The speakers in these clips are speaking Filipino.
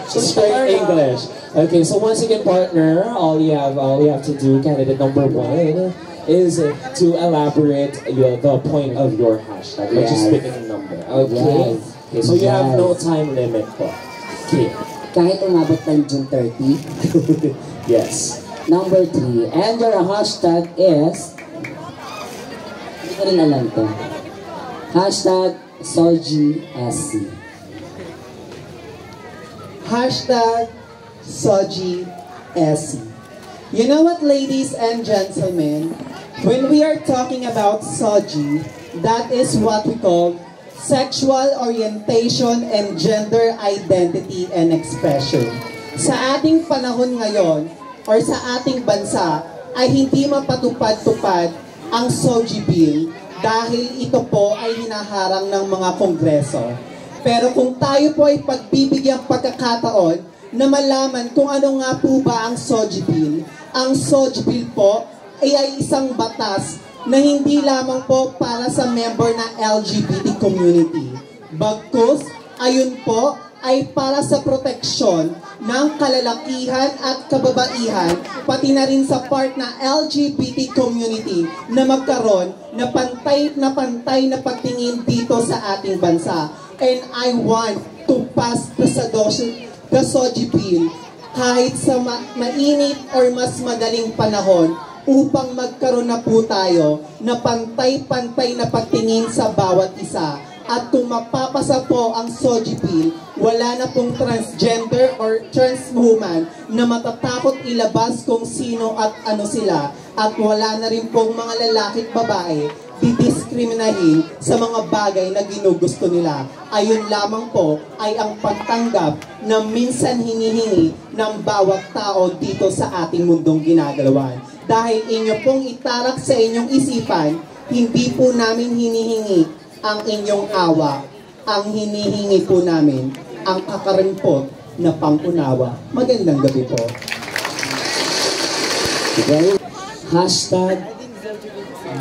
Straight English. Okay, so once again, partner, all you have to do, candidate number 1, is to elaborate the point of your hashtag. Yes. Just picking a number. Okay. Yes. Okay, so you have no time limit po. Okay. Kahit umabot ng June 30. Yes. Number 3, and your hashtag is, hindi ko rin alam to. Hashtag SojiSC. Hashtag SojiSC. You know what, ladies and gentlemen? When we are talking about Soji, that is what we call sexual orientation and gender identity and expression. Sa ating panahon ngayon, or sa ating bansa, ay hindi mapatupad-tupad ang Soji Bill dahil ito po ay hinaharang ng mga kongreso. Pero kung tayo po ay pagbibigyang pagkakataon na malaman kung ano nga po ba ang Soji Bill, ang Soji Bill po ay isang batas na hindi lamang po para sa member na LGBT community. Bagkus, ayun po ay para sa proteksyon ng kalalakihan at kababaihan, pati na rin sa part na LGBT community na magkaroon na pantay na pagtingin dito sa ating bansa. And I want to pass the Soji Bill kahit sa mainit or mas madaling panahon upang magkaroon na po tayo na pantay-pantay na pagtingin sa bawat isa. At kung mapapasa po ang Soji Bill, wala na pong transgender or trans woman na matatakot ilabas kung sino at ano sila. At wala na rin pong mga lalaki at babae didiskriminahin sa mga bagay na ginugusto nila. Ayun lamang po ay ang pagtanggap na minsan hinihingi ng bawat tao dito sa ating mundong ginagalawan. Dahil inyo pong itarak sa inyong isipan, hindi po namin hinihingi ang inyong awa. Ang hinihingi po namin ang kakarimpot na pangunawa. Magandang gabi po. Hashtag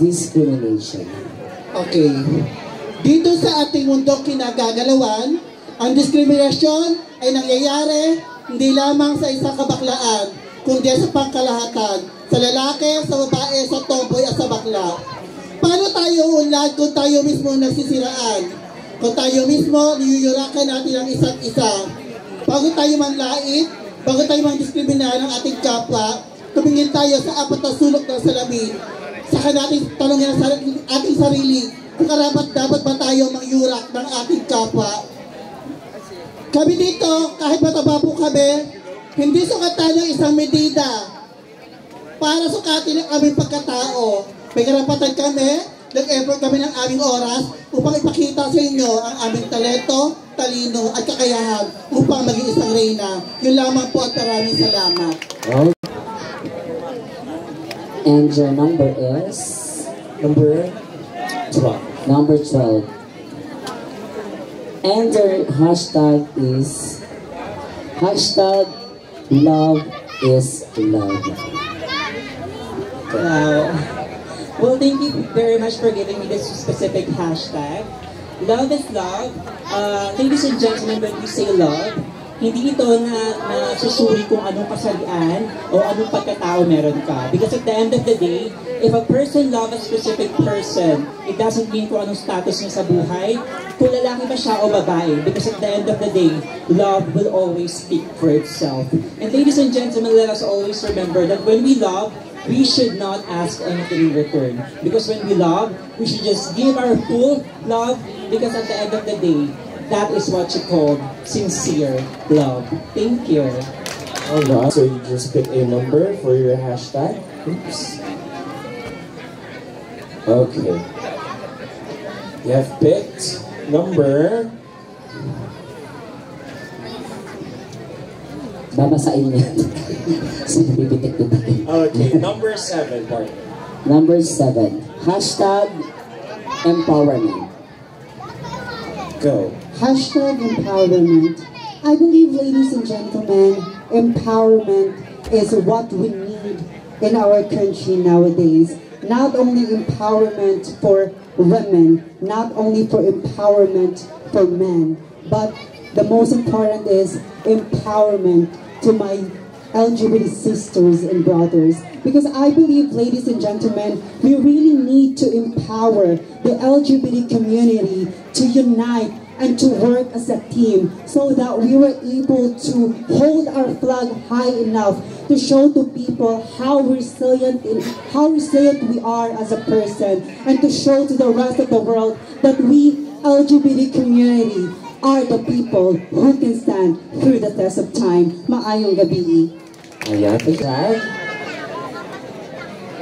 discrimination. Okay. Dito sa ating mundong kinagagalawan, ang diskriminasyon ay nangyayari hindi lamang sa isang kabaklaan, kundi sa pangkalahatan, sa lalaki, sa babae, sa tomboy at sa bakla. Paano tayo unlad kung tayo mismo nagsisiraan? Kung tayo mismo niyuyurakan natin ang isa't isa? Bago tayo manlait, bago tayo mang-diskrimina ng ating kapwa, tumingin tayo sa apat na sulok ng salamin. Saka natin tanongin ang ating sarili kung karapat dapat ba tayo mangyurak ng ating kapwa. Kami dito, kahit mataba po kami, hindi sukatan ng isang medida para sukatin ang aming pagkatao. May karapatan kami, nag-effort kami ng aming oras upang ipakita sa inyo ang aming talento, talino at kakayahan upang maging isang reyna. Yun lamang po at maraming salamat. And your number is? Number 12. Number 12. And your hashtag is hashtag love is love. Wow. Well, thank you very much for giving me this specific hashtag. Love is love. Ladies and gentlemen, when we say love, hindi ito na susuri kung anong kasalian o anong pagkatao meron ka. Because at the end of the day, if a person loves a specific person, it doesn't mean kung anong status niya sa buhay, kung lalaki ba siya o babae. Because at the end of the day, love will always speak for itself. And ladies and gentlemen, let us always remember that when we love, we should not ask anything in return. Because when we love, we should just give our full love, because at the end of the day, that is what you call sincere love. Thank you. Alright, so you just pick a number for your hashtag. Oops. Okay. You have picked number... Babasain niya. Sinabibitik-bitik. Okay, number 7, partner. Number 7. Hashtag empowerment. Go. Hashtag empowerment. I believe, ladies and gentlemen, empowerment is what we need in our country nowadays. Not only empowerment for women, not only for empowerment for men, but the most important is empowerment to my LGBT sisters and brothers. Because I believe, ladies and gentlemen, we really need to empower the LGBT community to unite and to work as a team so that we were able to hold our flag high enough to show to people how resilient we are as a person, and to show to the rest of the world that we LGBT community are the people who can stand through the test of time. Maayong gabi. Ayan, Dad.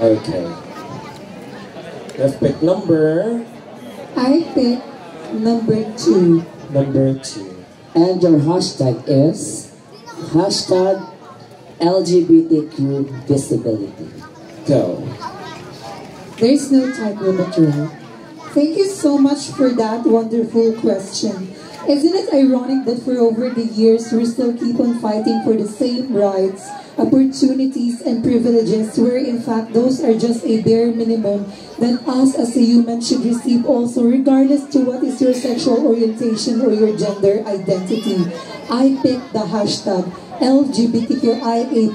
Okay. Let's pick number I pick number 2. number 2. And your hashtag is hashtag LGBTQ visibility. Go. There's no time limit, right? Thank you so much for that wonderful question. Isn't it ironic that for over the years, we still keep on fighting for the same rights, opportunities, and privileges, where in fact those are just a bare minimum that us as a human should receive also, regardless to what is your sexual orientation or your gender identity. I picked the hashtag LGBTQIA+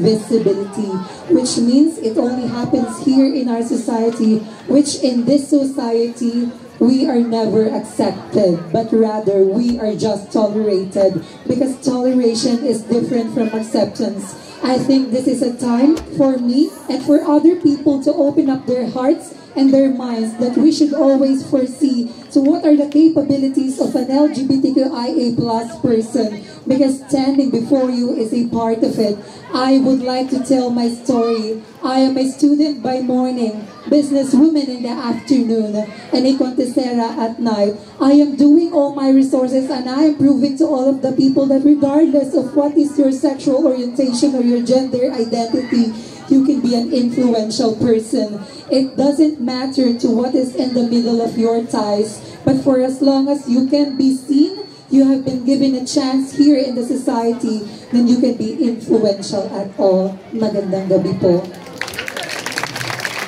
visibility, which means it only happens here in our society, which in this society, we are never accepted, but rather we are just tolerated, because toleration is different from acceptance. I think this is a time for me and for other people to open up their hearts and their minds, that we should always foresee so what are the capabilities of an LGBTQIA+ person, because standing before you is a part of it. I would like to tell my story. I am a student by morning, businesswoman in the afternoon, and a contestera at night. I am doing all my resources, and I am proving to all of the people that regardless of what is your sexual orientation or your gender identity, you can be an influential person. It doesn't matter to what is in the middle of your thighs, but for as long as you can be seen, you have been given a chance here in the society, then you can be influential at all. Magandang gabi po.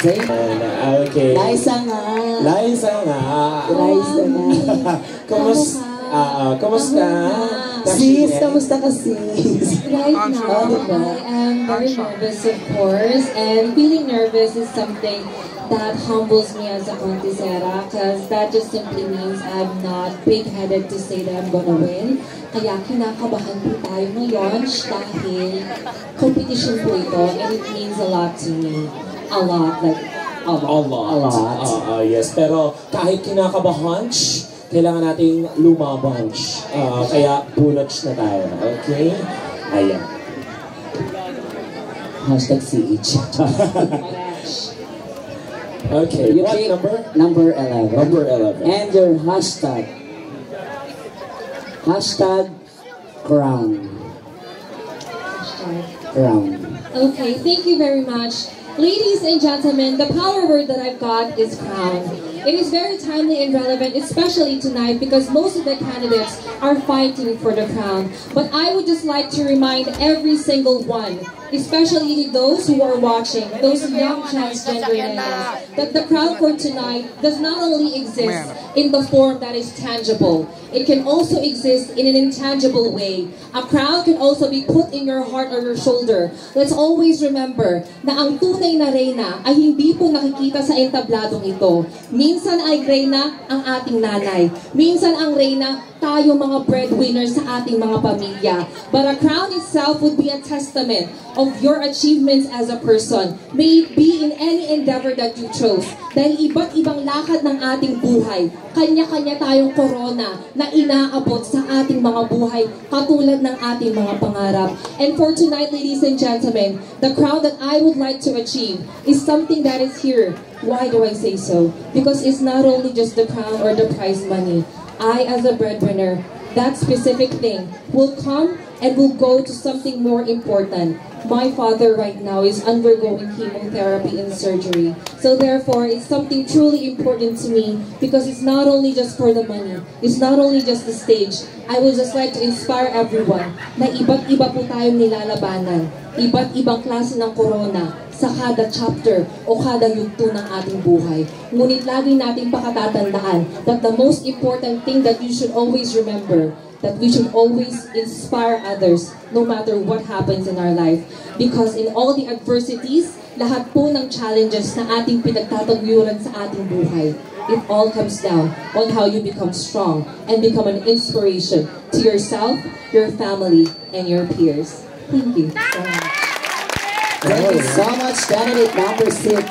Okay. Liza nga! Liza nga! Liza nga! Kumusta? Sis, kamusta ka sis? Right now, I am very nervous, of course, and feeling nervous is something that humbles me as a contestera, because that just simply means I'm not big-headed to say that I'm gonna win. Kaya kinakabahan po tayo ngayon dahil competition po ito, and it means a lot to me. A lot, like a lot. Yes, pero kahit kinakabahan, kailangan nating lumaban. Kaya punach na tayo. Okay? Ayan. Hashtag CH. Okay, You what pick number? Number 11. Number 11. And your hashtag. Hashtag crown. Crown. Okay, thank you very much. Ladies and gentlemen, the power word that I've got is crown. It is very timely and relevant, especially tonight, because most of the candidates are fighting for the crown. But I would just like to remind every single one, especially those who are watching, those young transgender members, that the crown for tonight does not only exist in the form that is tangible, it can also exist in an intangible way. A crown can also be put in your heart or your shoulder. Let's always remember na ang tunay na reyna ay hindi po nakikita sa entabladong ito. Minsan ay reyna ang ating nanay. Minsan ang reyna tayo mga breadwinners sa ating mga pamilya. But a crown itself would be a testament of your achievements as a person. May it be in any endeavor that you chose. Dahil iba't ibang lakad ng ating buhay, kanya-kanya tayong korona na inaabot sa ating mga buhay, katulad ng ating mga pangarap. And for tonight, ladies and gentlemen, the crown that I would like to achieve is something that is here. Why do I say so? Because it's not only just the crown or the prize money. I, as a breadwinner, that specific thing will come and will go to something more important. My father right now is undergoing chemotherapy and surgery. So therefore, it's something truly important to me, because it's not only just for the money. It's not only just the stage. I would just like to inspire everyone na iba't iba po tayong nilalabanan. Iba't ibang klase ng corona sa kada chapter o kada yugto ng ating buhay. Ngunit lagi nating pakatatandaan that the most important thing that you should always remember that we should always inspire others no matter what happens in our life. Because in all the adversities, lahat po ng challenges na ating pinagtataguyuran sa ating buhay, it all comes down on how you become strong and become an inspiration to yourself, your family, and your peers. Thank you so much. Thank you so much, candidate number 6.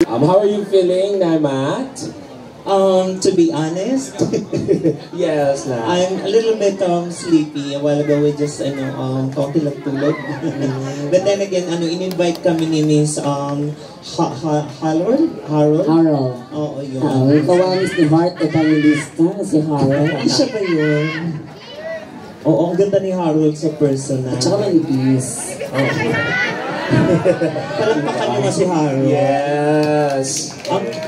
How are you feeling, Naimat? To be honest, Yes, na. I'm a little bit sleepy. A while ago, we just konti lang tulog. But then again, in-invite kami ni Miss Harold. Harold. Oo, yun. Kawamis ni Heart Evangelista, si Harold. Siya ba yun? Oo, ang ganda ni Harold sa personal. At saka manipis. Palakpakan niyo nga si Harold. Yes.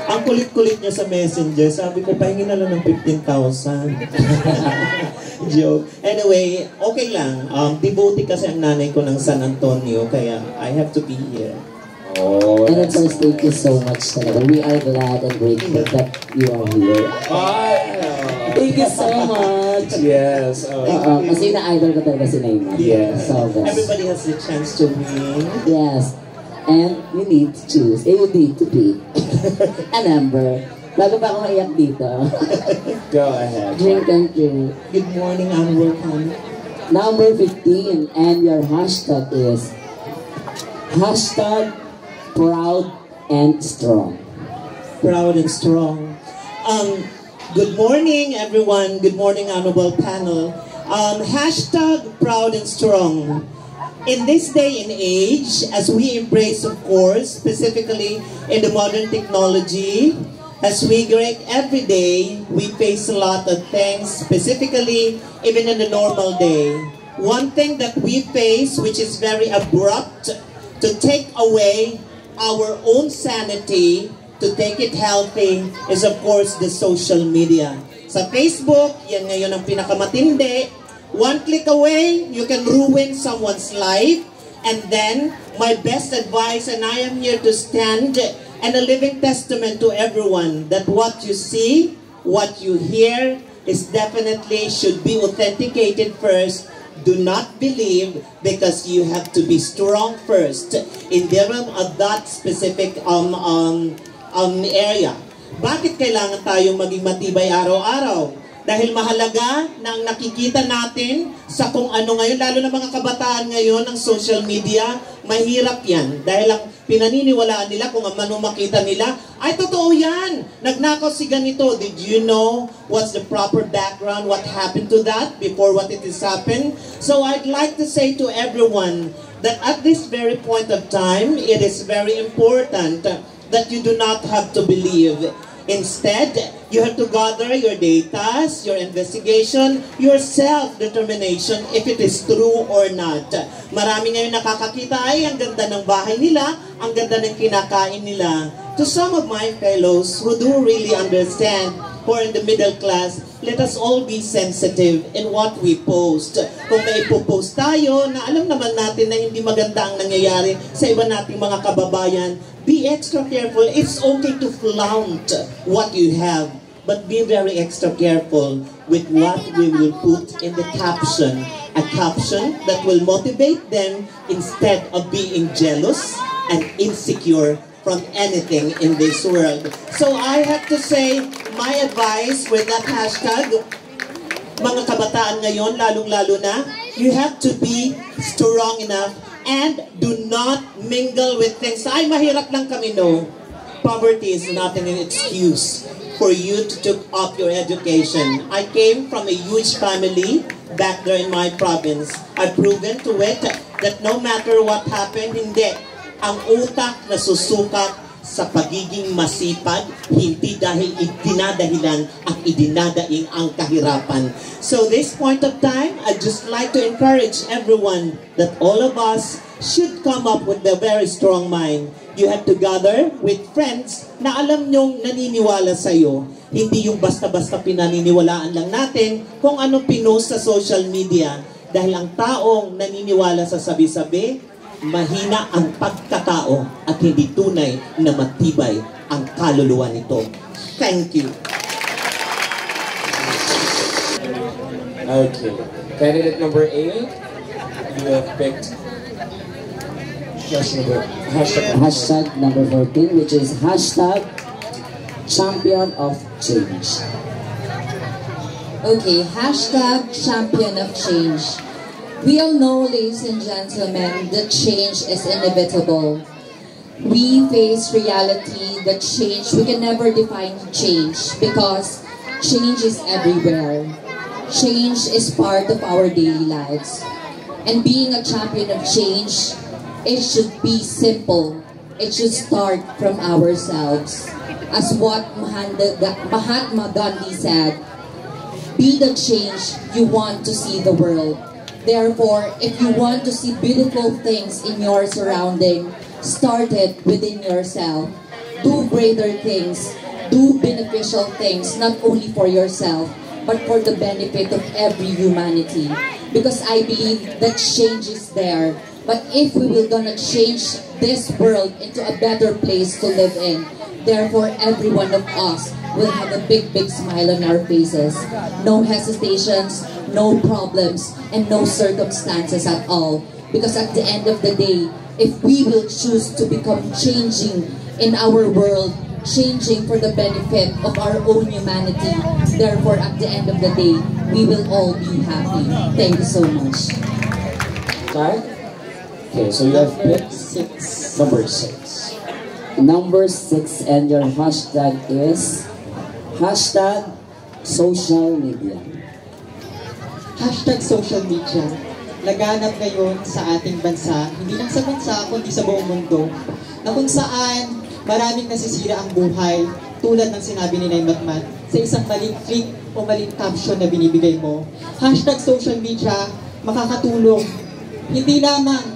Ang kulit-kulit niya sa messenger. Sabi ko, pahingin na lang ng 15,000. Joke. Anyway, okay lang. Devotee kasi ang nanay ko ng San Antonio, kaya I have to be here. Oh, And of course, thank you so much talaga. We are glad and grateful that you are here. Thank you so much. Yes. Kasi na-idol ko talaga si Neymar. Yes. So, Everybody has the chance to win. yes. And you need to choose. You need to pick a number. Bago pa ako maiyak dito. Go ahead. Drink and drink. Good morning, Honorable Khan. Number 15, and your hashtag is #proud and strong. Proud and strong. Good morning, everyone. Good morning, honorable panel. #proud and strong. In this day and age, as we embrace, of course, specifically in the modern technology, as we grow every day, we face a lot of things, specifically even in the normal day. One thing that we face, which is very abrupt, to take away our own sanity, to take it healthy, is of course the social media. Sa Facebook, yan ngayon ang pinakamatindi. One click away, you can ruin someone's life. And then, my best advice, and I am here to stand and a living testament to everyone, that what you see, what you hear, is definitely should be authenticated first. Do not believe, because you have to be strong first in the realm of that specific area. Bakit kailangan tayong maging matibay araw-araw? Dahil mahalaga na ang nakikita natin sa kung ano ngayon, lalo na mga kabataan ngayon ng social media, mahirap yan. Dahil ang pinaniniwalaan nila kung ano makita nila, ay totoo yan! Nagnakaw si ganito. Did you know what's the proper background? What happened to that before what it has happened? So I'd like to say to everyone that at this very point of time, it is very important that you do not have to believe. Instead, you have to gather your data, your investigation, your self-determination if it is true or not. Marami ngayon nakakakita, ay ang ganda ng bahay nila, ang ganda ng kinakain nila. To some of my fellows who do really understand, who are in the middle class, let us all be sensitive in what we post. Kung may ipopost tayo na alam naman natin na hindi maganda ang nangyayari sa iba nating mga kababayan, be extra careful. It's okay to flaunt what you have, but be very extra careful with what we will put in the caption. A caption that will motivate them instead of being jealous and insecure from anything in this world. So I have to say, my advice with that hashtag, mga kabataan ngayon, lalong-lalo na, you have to be strong enough and do not mingle with things. Ay, mahirap lang kami, no? Poverty is not an excuse for you to take up your education. I came from a huge family back there in my province. I've proven to it that no matter what happened, hindi. Ang utak na susukat sa pagiging masipag, hindi dahil idinadahilan at idinadaing ang kahirapan. So this point of time, I'd just like to encourage everyone that all of us should come up with a very strong mind. You have to gather with friends na alam nyong naniniwala sa'yo. Hindi yung basta-basta pinaniniwalaan lang natin kung anong pinost sa social media. Dahil ang taong naniniwala sa sabi-sabi, mahina ang pagkatao at hindi tunay na matibay ang kaluluwa nito. Thank you. Okay. Candidate number 8, you have picked Hashtag number 14, which is hashtag champion of change. Okay, hashtag champion of change. We all know, ladies and gentlemen, that change is inevitable. We face reality that change, we can never define change because change is everywhere. Change is part of our daily lives. And being a champion of change, it should be simple. It should start from ourselves. As what Mahatma Gandhi said, be the change you want to see the world. Therefore, if you want to see beautiful things in your surrounding, start it within yourself. Do greater things. Do beneficial things, not only for yourself, but for the benefit of every humanity. Because I believe that change is there. But if we will gonna change this world into a better place to live in, therefore every one of us will have a big smile on our faces. No hesitations, no problems, and no circumstances at all. Because at the end of the day, if we will choose to become changing in our world, changing for the benefit of our own humanity, therefore at the end of the day, we will all be happy. Thank you so much. Okay, so you have picked number 6. Number 6, and your hashtag is hashtag social media. Hashtag social media. Laganap ngayon sa ating bansa, hindi lang sa bansa, kundi sa buong mundo, na kung saan maraming nasisira ang buhay, tulad ng sinabi ni Nay Matmat, sa isang maling click o maling caption na binibigay mo. Hashtag social media, makakatulong, hindi lamang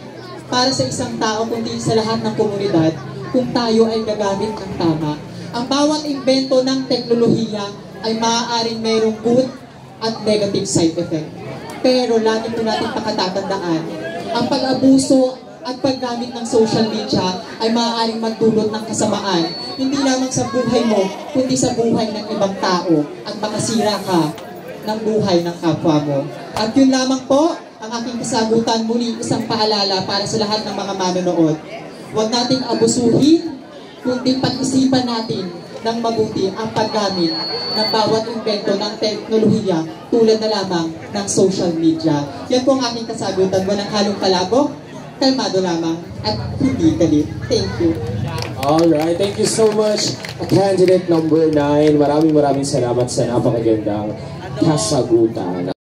para sa isang tao, kundi sa lahat ng komunidad, kung tayo ay gagamit ng tama. Ang bawat invento ng teknolohiya ay maaaring mayroong good at negative side effect. Pero lagi po natin pakatatandaan, ang pag-abuso at paggamit ng social media ay maaaring magdulot ng kasamaan, hindi lamang sa buhay mo, kundi sa buhay ng ibang tao, at makasira ka ng buhay ng kapwa mo. At yun lamang po ang aking kasagutan. Muli isang paalala para sa lahat ng mga manonood. Huwag nating abusuhin, kundi pag-isipan natin ng mabuti ang paggamit ng bawat invento ng teknolohiya tulad na lamang ng social media. Yan po ang aking kasagutan. Walang halong palabok, kalmado lamang, at hindi galit. Thank you. Alright, thank you so much. Candidate number 9. Maraming salamat sa napakagandang kasagutan.